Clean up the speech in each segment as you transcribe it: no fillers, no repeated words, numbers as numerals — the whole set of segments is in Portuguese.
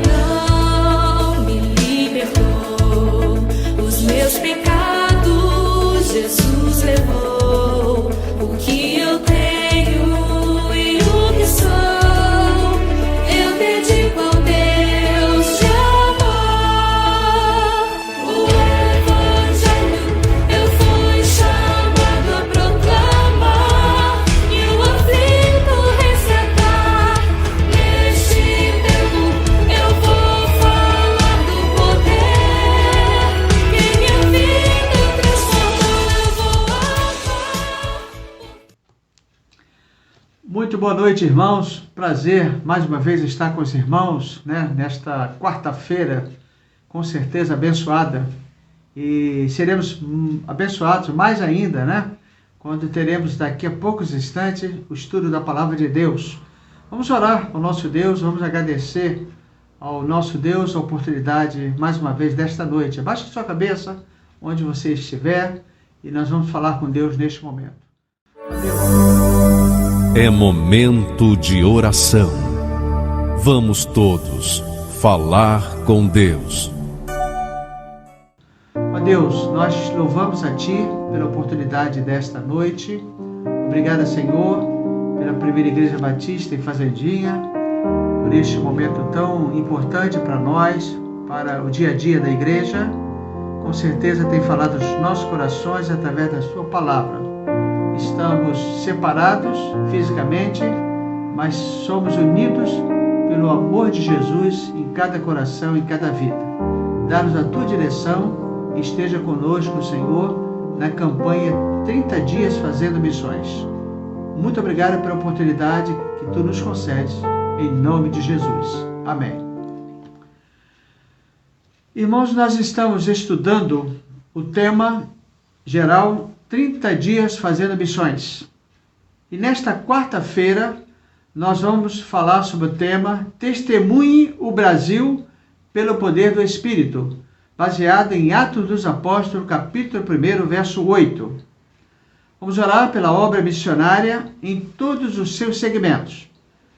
não me libertou. Os meus pecados Jesus levou. O que eu tenho e o que sou, eu dedico ao Deus de amor. O Evangelho eu fui chamado a proclamar e o aflito resgatar. Neste tempo eu vou falar do poder que minha vida transformou. Eu vou amar. Muito boa noite, irmãos. Prazer mais uma vez estar com os irmãos, nesta quarta-feira, com certeza abençoada. E seremos abençoados mais ainda, quando teremos daqui a poucos instantes o estudo da Palavra de Deus. Vamos orar ao nosso Deus, vamos agradecer ao nosso Deus a oportunidade mais uma vez desta noite. Abaixe sua cabeça onde você estiver e nós vamos falar com Deus neste momento. É momento de oração. Vamos todos falar com Deus. Ó Deus, nós louvamos a Ti pela oportunidade desta noite. Obrigado, Senhor, pela Primeira Igreja Batista em Fazendinha, por este momento tão importante para nós, para o dia a dia da igreja. Com certeza tem falado aos nossos corações através da Sua palavra. Estamos separados fisicamente, mas somos unidos pelo amor de Jesus em cada coração, em cada vida. Dá-nos a Tua direção e esteja conosco, Senhor, na campanha 30 dias fazendo missões. Muito obrigado pela oportunidade que Tu nos concedes, em nome de Jesus. Amém. Irmãos, nós estamos estudando o tema geral 30 dias fazendo missões. E nesta quarta-feira nós vamos falar sobre o tema Testemunhe o Brasil pelo poder do Espírito, baseado em Atos dos Apóstolos, capítulo 1, verso 8. Vamos orar pela obra missionária em todos os seus segmentos.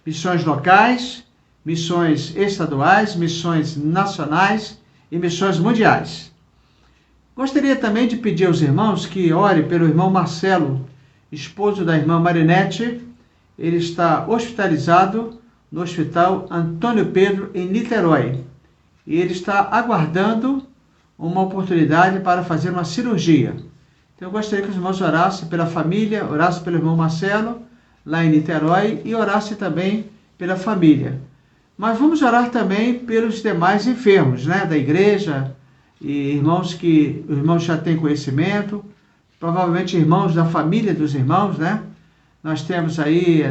Missões locais, missões estaduais, missões nacionais e missões mundiais. Gostaria também de pedir aos irmãos que ore pelo irmão Marcelo, esposo da irmã Marinete. Ele está hospitalizado no Hospital Antônio Pedro, em Niterói. E ele está aguardando uma oportunidade para fazer uma cirurgia. Então eu gostaria que os irmãos orassem pela família, orassem pelo irmão Marcelo, lá em Niterói, e orassem também pela família. Mas vamos orar também pelos demais enfermos, da igreja, e irmãos que os irmãos já têm conhecimento, provavelmente irmãos da família dos irmãos, Nós temos aí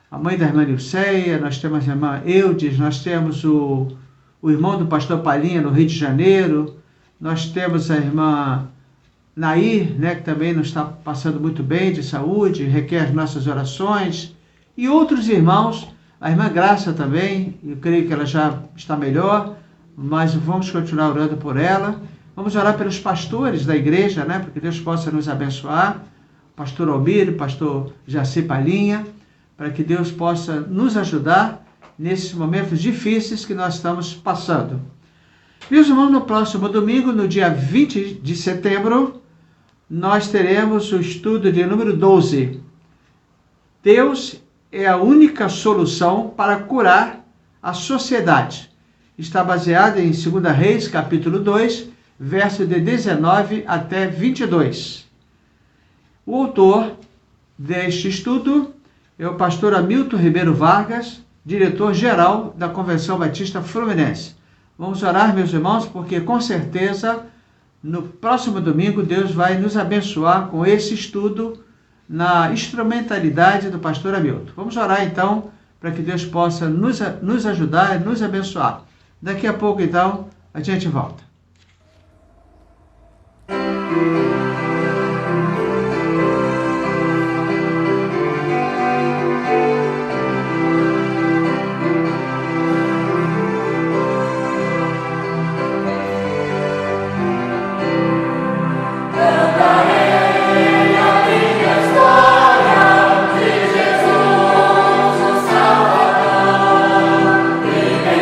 a mãe da irmã Nilceia, nós temos a irmã Eudes, nós temos o irmão do pastor Palhinha no Rio de Janeiro, nós temos a irmã Nair, que também não está passando muito bem de saúde, requer as nossas orações, e outros irmãos, a irmã Graça também, eu creio que ela já está melhor, mas vamos continuar orando por ela. Vamos orar pelos pastores da igreja, para que Deus possa nos abençoar. Pastor Almir, pastor Jaci Palhinha, para que Deus possa nos ajudar nesses momentos difíceis que nós estamos passando. Meus irmãos, no próximo domingo, no dia 20 de setembro, nós teremos o estudo de número 12. Deus é a única solução para curar a sociedade. Está baseado em 2 Reis, capítulo 2, verso de 19 até 22. O autor deste estudo é o pastor Hamilton Ribeiro Vargas, diretor-geral da Convenção Batista Fluminense. Vamos orar, meus irmãos, porque com certeza no próximo domingo Deus vai nos abençoar com esse estudo na instrumentalidade do pastor Hamilton. Vamos orar então para que Deus possa nos ajudar e nos abençoar. Daqui a pouco, então, a gente volta. Jesus, o Salvador, vive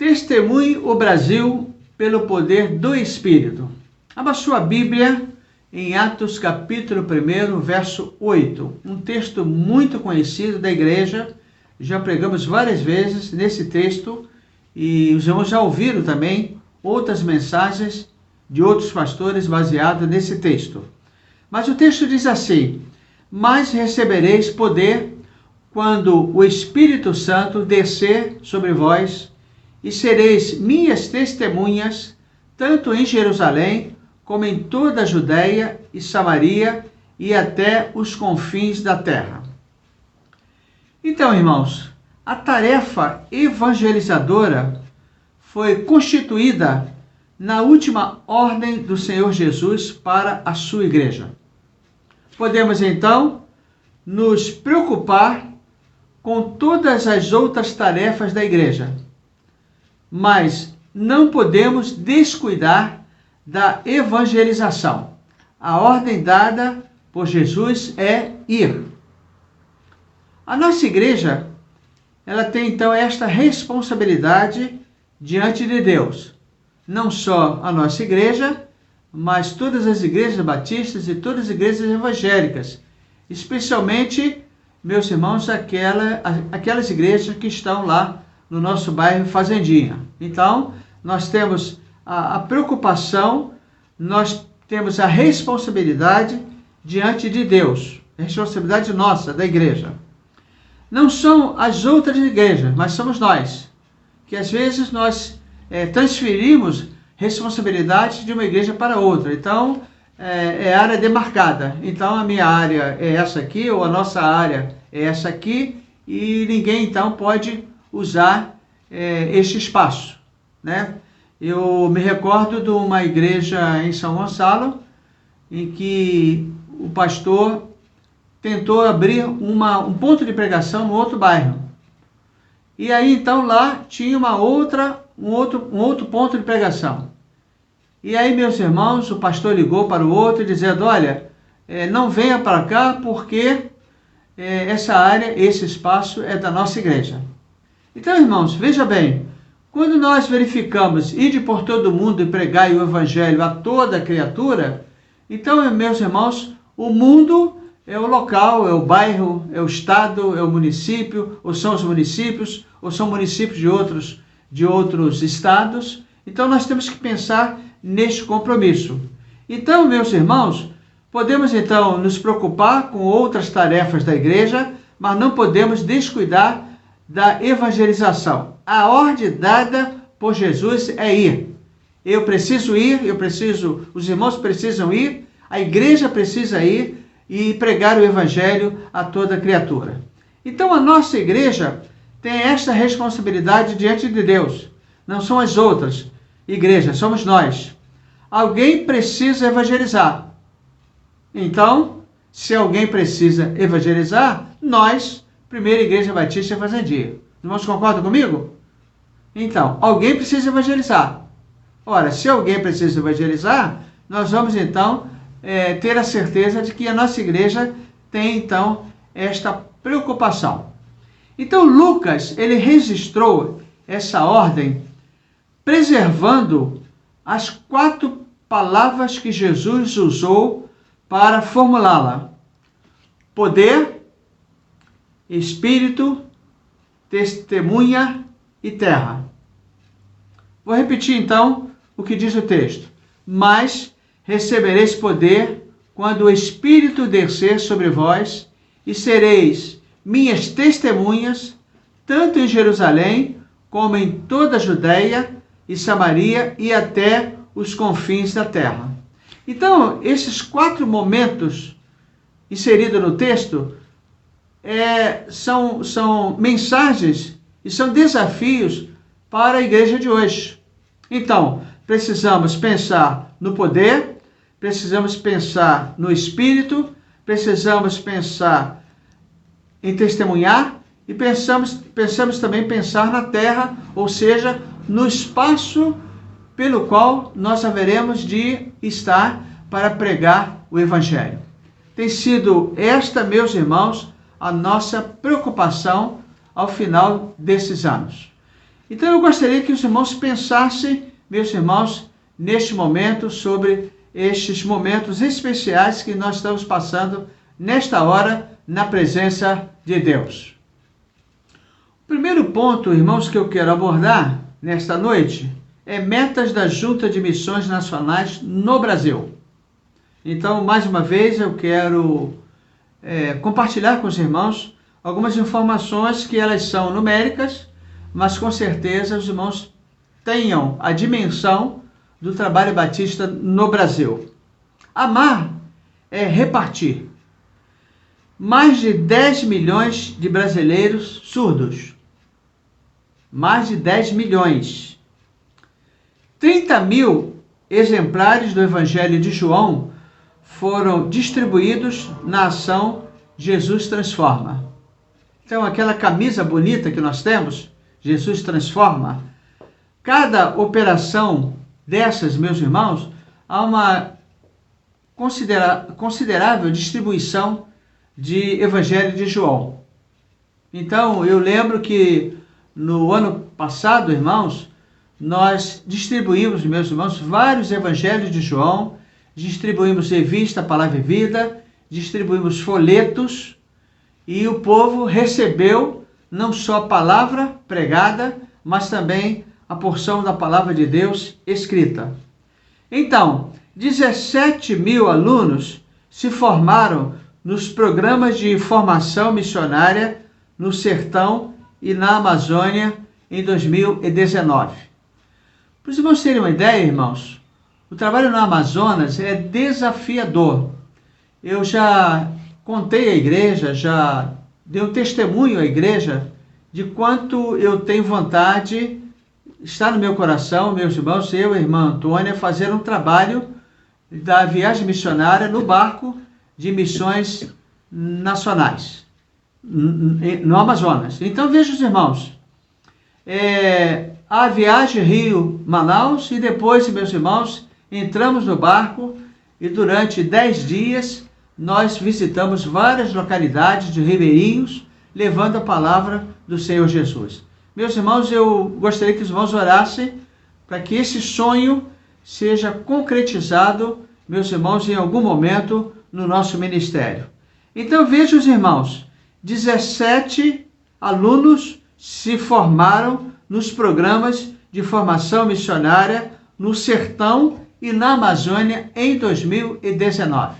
Testemunhe o Brasil pelo poder do Espírito. Abra sua Bíblia em Atos capítulo 1, verso 8. Um texto muito conhecido da igreja. Já pregamos várias vezes nesse texto e os irmãos já ouviram também outras mensagens de outros pastores baseadas nesse texto. Mas o texto diz assim: mas recebereis poder quando o Espírito Santo descer sobre vós, e sereis minhas testemunhas, tanto em Jerusalém, como em toda a Judéia e Samaria, e até os confins da terra. Então, irmãos, a tarefa evangelizadora foi constituída na última ordem do Senhor Jesus para a sua igreja. Podemos, então, nos preocupar com todas as outras tarefas da igreja, mas não podemos descuidar da evangelização. A ordem dada por Jesus é ir. A nossa igreja, ela tem então esta responsabilidade diante de Deus. Não só a nossa igreja, mas todas as igrejas batistas e todas as igrejas evangélicas, especialmente, meus irmãos, aquelas igrejas que estão lá no nosso bairro Fazendinha. Então, nós temos a preocupação, nós temos a responsabilidade diante de Deus, a responsabilidade nossa, da igreja. Não são as outras igrejas, mas somos nós, que às vezes nós transferimos responsabilidade de uma igreja para outra. Então, é área demarcada. Então, a minha área é essa aqui, ou a nossa área é essa aqui, e ninguém, então, pode usar este espaço, né? Eu me recordo de uma igreja em São Gonçalo, em que o pastor tentou abrir um ponto de pregação no outro bairro. E aí, então, lá tinha um outro ponto de pregação. E aí, meus irmãos, o pastor ligou para o outro dizendo: olha, não venha para cá porque essa área, esse espaço é da nossa igreja. Então, irmãos, veja bem, quando nós verificamos ir por todo mundo e pregar o evangelho a toda criatura, então, meus irmãos, o mundo é o local, é o bairro, é o estado, é o município, ou são os municípios, ou são municípios de outros estados. Então, nós temos que pensar neste compromisso. Então, meus irmãos, podemos então nos preocupar com outras tarefas da igreja, mas não podemos descuidar da evangelização. A ordem dada por Jesus é ir. Eu preciso ir, os irmãos precisam ir, a igreja precisa ir e pregar o evangelho a toda criatura. Então, a nossa igreja tem esta responsabilidade diante de Deus. Não são as outras igrejas, somos nós. Alguém precisa evangelizar. Então, se alguém precisa evangelizar, nós, Primeira Igreja Batista Fazendinha. Os irmãos concordam comigo? Então, alguém precisa evangelizar. Ora, se alguém precisa evangelizar, nós vamos então ter a certeza de que a nossa igreja tem então esta preocupação. Então, Lucas, ele registrou essa ordem preservando as 4 palavras que Jesus usou para formulá-la: poder, espírito, testemunha e terra. Vou repetir então o que diz o texto: mas recebereis poder quando o Espírito descer sobre vós, e sereis minhas testemunhas, tanto em Jerusalém, como em toda a Judéia e Samaria, e até os confins da terra. Então, esses 4 momentos inseridos no texto são mensagens e são desafios para a igreja de hoje. Então, precisamos pensar no poder, precisamos pensar no Espírito, precisamos pensar em testemunhar e pensamos também pensar na terra, ou seja, no espaço pelo qual nós haveremos de estar para pregar o Evangelho. Tem sido esta, meus irmãos, a nossa preocupação ao final desses anos. Então eu gostaria que os irmãos pensassem, meus irmãos, neste momento, sobre estes momentos especiais que nós estamos passando nesta hora na presença de Deus. O primeiro ponto, irmãos, que eu quero abordar nesta noite é metas da Junta de Missões Nacionais no Brasil. Então, mais uma vez, eu quero compartilhar com os irmãos algumas informações que elas são numéricas, mas com certeza os irmãos tenham a dimensão do trabalho batista no Brasil. Amar é repartir. Mais de 10 milhões de brasileiros surdos. Mais de 10 milhões. 30 mil exemplares do Evangelho de João foram distribuídos na ação Jesus Transforma. Então, aquela camisa bonita que nós temos, Jesus Transforma, cada operação dessas, meus irmãos, há uma considerável distribuição de Evangelho de João. Então, eu lembro que no ano passado, irmãos, nós distribuímos, meus irmãos, vários Evangelhos de João, distribuímos revista Palavra e Vida, distribuímos folhetos, e o povo recebeu não só a palavra pregada, mas também a porção da palavra de Deus escrita. Então, 17 mil alunos se formaram nos programas de formação missionária no Sertão e na Amazônia em 2019. Para os irmãos terem uma ideia, irmãos, o trabalho no Amazonas é desafiador. Eu já contei à igreja, já dei um testemunho à igreja de quanto eu tenho vontade, está no meu coração, meus irmãos, eu e a irmã Antônia, fazer um trabalho da viagem missionária no barco de missões nacionais, no Amazonas. Então, veja os irmãos, a viagem Rio-Manaus e depois, meus irmãos, entramos no barco e durante 10 dias nós visitamos várias localidades de ribeirinhos, levando a palavra do Senhor Jesus. Meus irmãos, eu gostaria que os irmãos orassem para que esse sonho seja concretizado, meus irmãos, em algum momento no nosso ministério. Então, veja os irmãos, 17 alunos se formaram nos programas de formação missionária no Sertão e na Amazônia em 2019.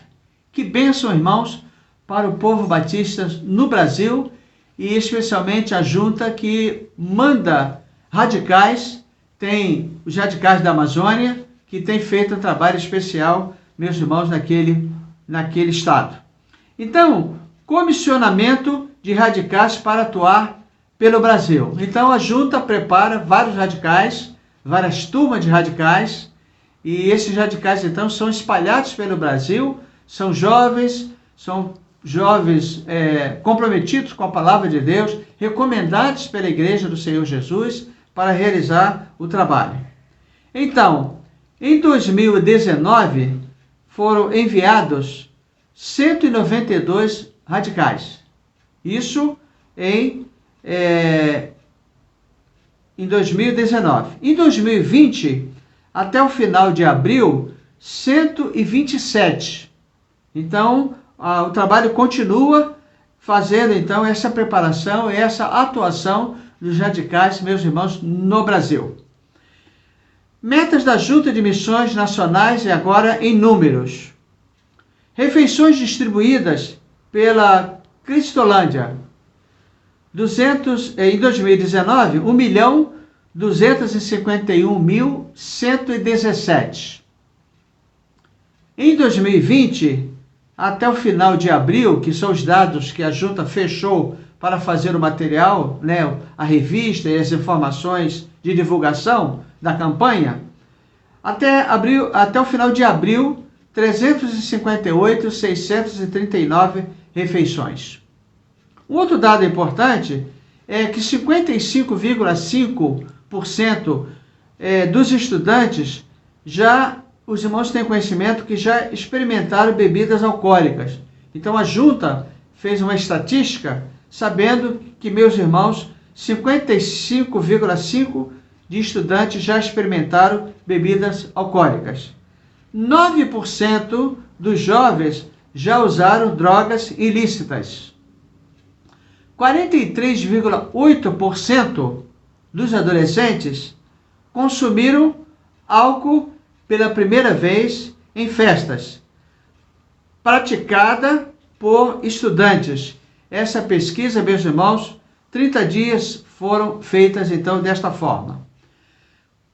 Que bênção, irmãos, para o povo batista no Brasil e especialmente a junta que manda radicais, tem os radicais da Amazônia, que tem feito um trabalho especial, meus irmãos, naquele estado. Então, comissionamento de radicais para atuar pelo Brasil. Então, a junta prepara vários radicais, várias turmas de radicais, e esses radicais, então, são espalhados pelo Brasil, são jovens comprometidos com a palavra de Deus, recomendados pela Igreja do Senhor Jesus para realizar o trabalho. Então, em 2019, foram enviados 192 radicais. Isso em 2019. Em 2020, até o final de abril, 127. Então, o trabalho continua fazendo, então, essa preparação, essa atuação dos radicais, meus irmãos, no Brasil. Metas da Junta de Missões Nacionais e agora em números. Refeições distribuídas pela Cristolândia. Em 2019, 1.251.117. Em 2020, até o final de abril, que são os dados que a junta fechou para fazer o material, né, a revista e as informações de divulgação da campanha, até o final de abril, 358.639 refeições. Um outro dado importante é que 55,5% dos estudantes os irmãos têm conhecimento que já experimentaram bebidas alcoólicas. Então a junta fez uma estatística sabendo que, meus irmãos, 55,5% de estudantes já experimentaram bebidas alcoólicas. 9% dos jovens já usaram drogas ilícitas. 43,8% dos adolescentes consumiram álcool pela primeira vez em festas, praticada por estudantes. Essa pesquisa, meus irmãos, 30 dias foram feitas então desta forma.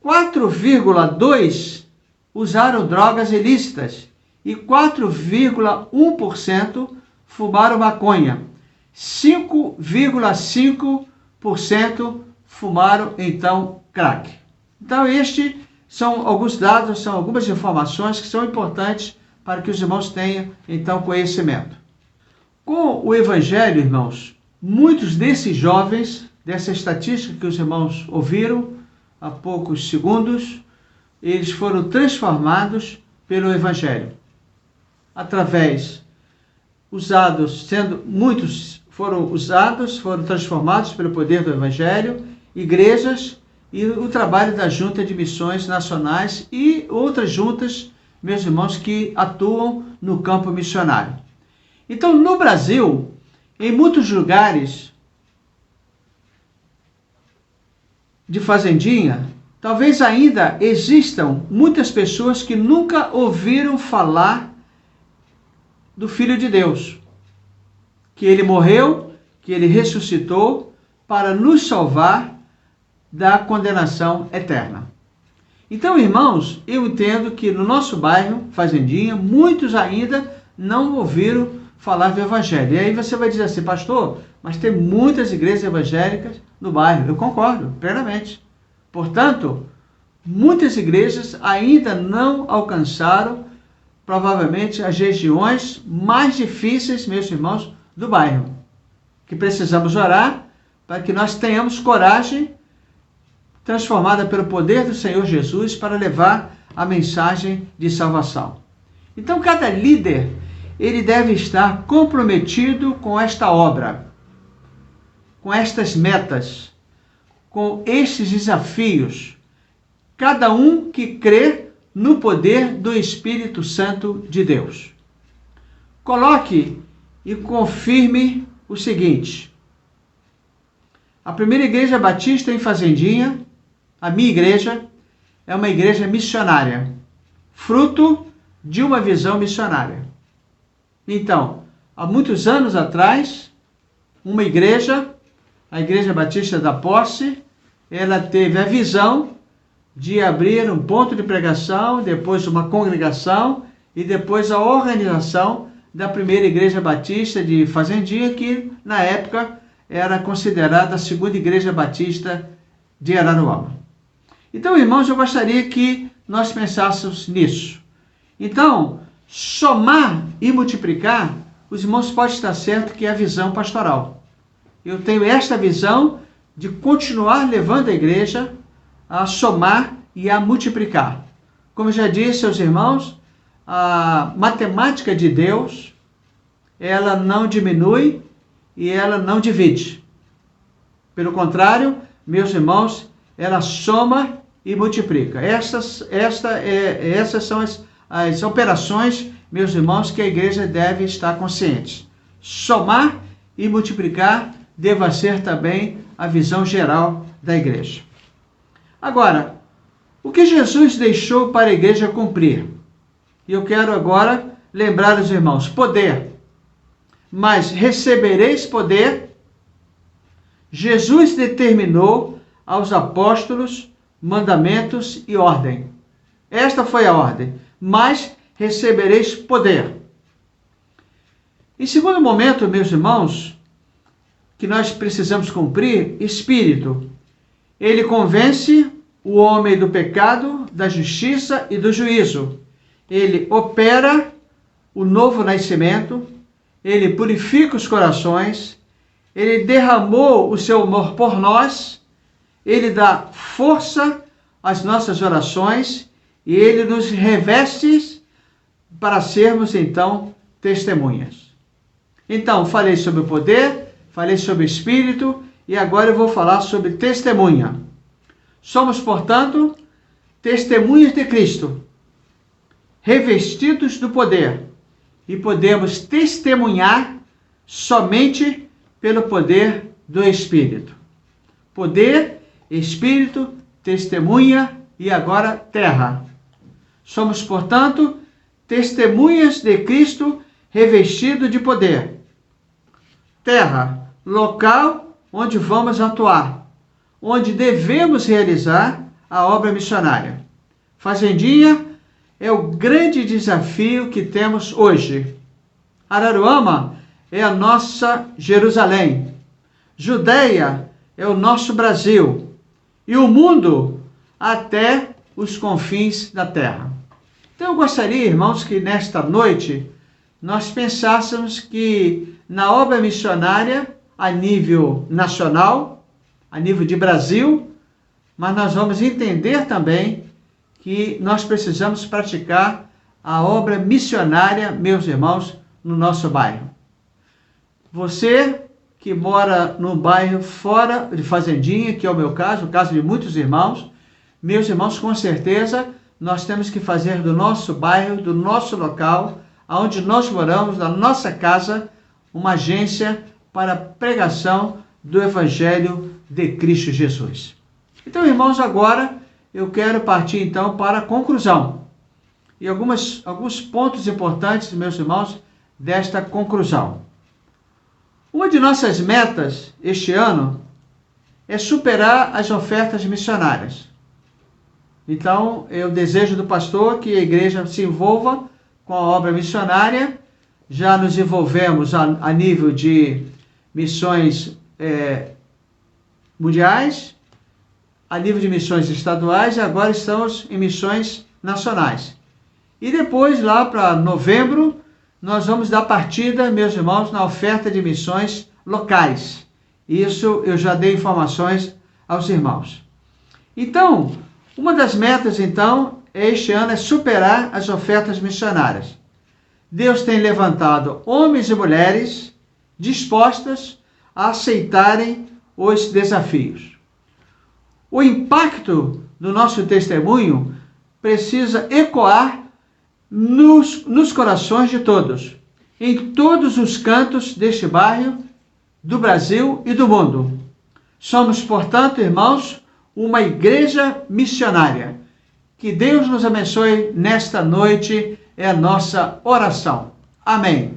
4,2% usaram drogas ilícitas e 4,1% fumaram maconha. 5,5% fumaram então crack. Então estes são alguns dados, são algumas informações que são importantes para que os irmãos tenham então conhecimento. Com o Evangelho, irmãos, muitos desses jovens, dessa estatística que os irmãos ouviram há poucos segundos, eles foram transformados pelo Evangelho. Muitos foram transformados pelo poder do Evangelho, igrejas e o trabalho da Junta de Missões Nacionais e outras juntas, meus irmãos, que atuam no campo missionário. Então, no Brasil, em muitos lugares de fazendinha, talvez ainda existam muitas pessoas que nunca ouviram falar do Filho de Deus, que ele morreu, que ele ressuscitou para nos salvar da condenação eterna. Então, irmãos, eu entendo que no nosso bairro, Fazendinha, muitos ainda não ouviram falar do Evangelho. E aí você vai dizer assim, pastor, mas tem muitas igrejas evangélicas no bairro. Eu concordo plenamente. Portanto, muitas igrejas ainda não alcançaram, provavelmente, as regiões mais difíceis, meus irmãos, do bairro. Que precisamos orar para que nós tenhamos coragem transformada pelo poder do Senhor Jesus para levar a mensagem de salvação. Então, cada líder, ele deve estar comprometido com esta obra, com estas metas, com estes desafios, cada um que crê no poder do Espírito Santo de Deus. Coloque e confirme o seguinte: a primeira igreja batista em Fazendinha, a minha igreja, é uma igreja missionária, fruto de uma visão missionária. Então, há muitos anos atrás, uma igreja, a Igreja Batista da Posse, ela teve a visão de abrir um ponto de pregação, depois uma congregação e depois a organização da primeira Igreja Batista de Fazendinha, que na época era considerada a segunda Igreja Batista de Araruama. Então, irmãos, eu gostaria que nós pensássemos nisso. Então, somar e multiplicar, os irmãos podem estar certo que é a visão pastoral. Eu tenho esta visão de continuar levando a igreja a somar e a multiplicar. Como eu já disse aos irmãos, a matemática de Deus, ela não diminui e ela não divide. Pelo contrário, meus irmãos, ela soma e multiplica. Essas são as operações, meus irmãos, que a igreja deve estar consciente. Somar e multiplicar deva ser também a visão geral da igreja. Agora, o que Jesus deixou para a igreja cumprir? E eu quero agora lembrar os irmãos, poder. Mas recebereis poder. Jesus determinou aos apóstolos mandamentos e ordem. Esta foi a ordem. Mas recebereis poder. Em segundo momento, meus irmãos, que nós precisamos cumprir, Espírito. Ele convence o homem do pecado, da justiça e do juízo. Ele opera o novo nascimento, ele purifica os corações, ele derramou o seu amor por nós, ele dá força às nossas orações e ele nos reveste para sermos, então, testemunhas. Então, falei sobre o poder, falei sobre o Espírito e agora eu vou falar sobre testemunha. Somos, portanto, testemunhas de Cristo, revestidos do poder, e podemos testemunhar somente pelo poder do Espírito. Poder, Espírito, testemunha e agora terra. Somos, portanto, testemunhas de Cristo revestido de poder. Terra, local onde vamos atuar, onde devemos realizar a obra missionária. Fazendinha é o grande desafio que temos hoje. Araruama é a nossa Jerusalém. Judeia é o nosso Brasil. E o mundo até os confins da terra. Então eu gostaria, irmãos, que nesta noite nós pensássemos que na obra missionária a nível nacional, a nível de Brasil, mas nós vamos entender também que nós precisamos praticar a obra missionária, meus irmãos, no nosso bairro. Você que mora num bairro fora de Fazendinha, que é o meu caso, o caso de muitos irmãos, meus irmãos, com certeza, nós temos que fazer do nosso bairro, do nosso local, onde nós moramos, da nossa casa, uma agência para a pregação do Evangelho de Cristo Jesus. Então, irmãos, agora eu quero partir então para a conclusão. E alguns pontos importantes, meus irmãos, desta conclusão. Uma de nossas metas este ano é superar as ofertas missionárias. Então, eu desejo do pastor que a igreja se envolva com a obra missionária. Já nos envolvemos a nível de missões mundiais, a nível de missões estaduais, e agora estamos em missões nacionais. E depois, lá para novembro, nós vamos dar partida, meus irmãos, na oferta de missões locais. Isso eu já dei informações aos irmãos. Então, uma das metas, então, este ano é superar as ofertas missionárias. Deus tem levantado homens e mulheres dispostas a aceitarem os desafios. O impacto do nosso testemunho precisa ecoar nos corações de todos, em todos os cantos deste bairro, do Brasil e do mundo. Somos, portanto, irmãos, uma igreja missionária. Que Deus nos abençoe nesta noite, é a nossa oração. Amém.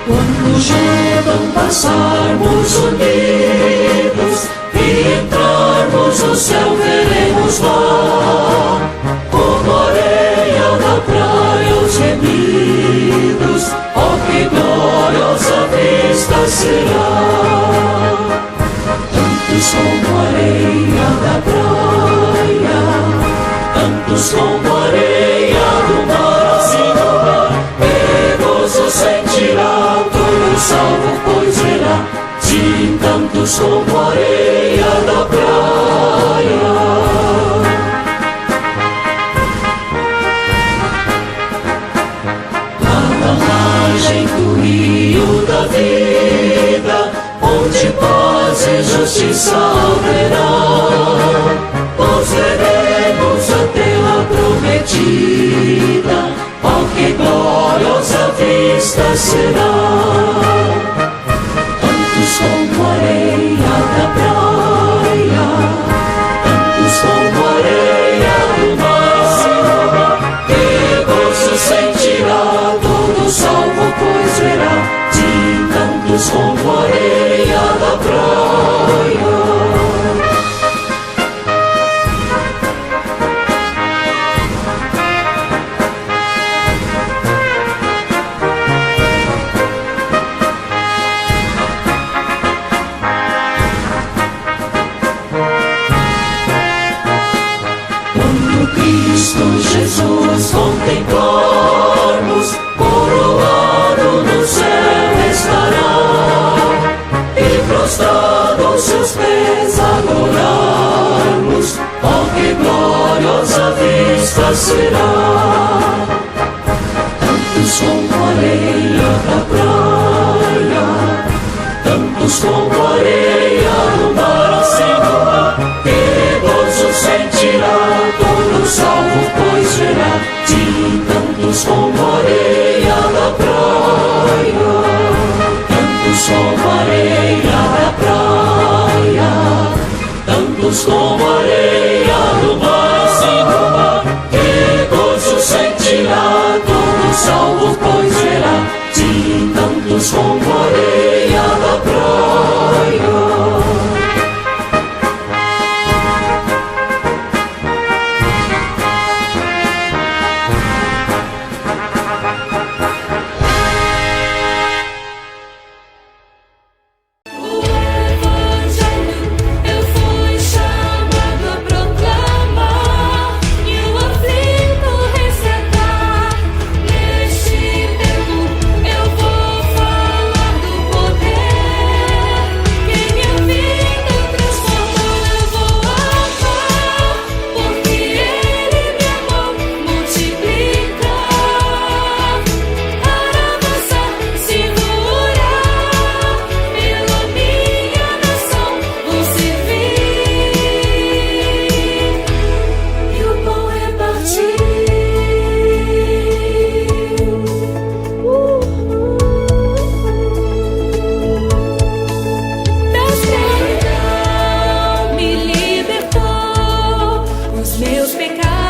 Quando Jordão passarmos unidos e entrarmos no céu, veremos lá, como a areia da praia, os gemidos. Oh, que gloriosa vista será! Tantos como a areia da praia, tantos como a areia do mar, assim no mar, que gozo sentirá todo salvo, pois verá, de tantos como a areia da praia. Lá na margem do rio da vida, onde paz e justiça haverá, nós veremos a terra prometida. Oh, que gloriosa vista será! Tantos como a areia da praia, tantos como a areia do mar, que gozo sentirá todo salvo, pois verá, de tantos como a areia da praia. Cristo Jesus contemplou será. Tantos como areia da praia, tantos como areia do mar, Senhor, que gozo sentirá todo salvo, pois verá. De tantos como areia da praia, tantos como areia da praia, tantos como areia do mar, Senhor, que gozo sentirá todo salvo, pois verá. De tantos como areia da praia. Meus pecados